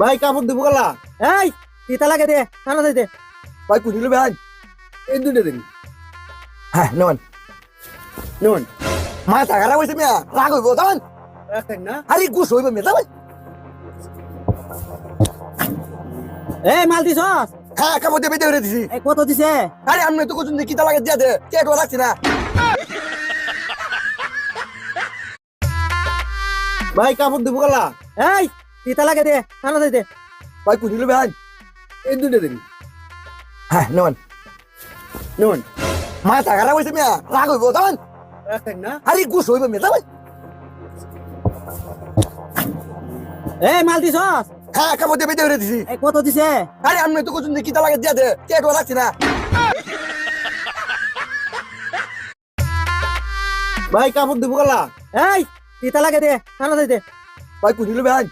ভাই কাপড় দিব গলা। এই তিতা লাগে দে টানা যাইতে। ভাই কুড়িল ভাই এই দুটো দিন। হ্যাঁ নেন নেন মাথা খারাপ হয়েছে মিয়া রাগ হইব তখন না আরে গুছ হইব মেয়ে ভাই। এই মাল দিছস? হ্যাঁ কাপড় দিয়ে বেঁধে করে দিছি। এই কত দিছে? আরে আমি তো কোথাও কিতা লাগে দিয়া দে কে তো রাখছি না। ভাই কাপড় দিব গলা। এই তিতা লাগে দে টানা যাইতে। ভাই কুড়িল ভাই এই দুটো দিন। হ্যাঁ নেন নেন মাথা খারাপ হয়েছে মিয়া রাগ হইব তখন না আরে গুছ হইব মেয়ে ভাই। এই মাল দিছস? হ্যাঁ কাপড় দিয়ে বেঁধে করে দিছি। এই কত দিছে? আরে আমি তো কোথাও কিতা লাগে দিয়া দে কে তো রাখছি না। ভাই কাপড় দিব গলা। এই তিতা লাগে দে টানা যাইতে। ভাই কুড়িল ভাই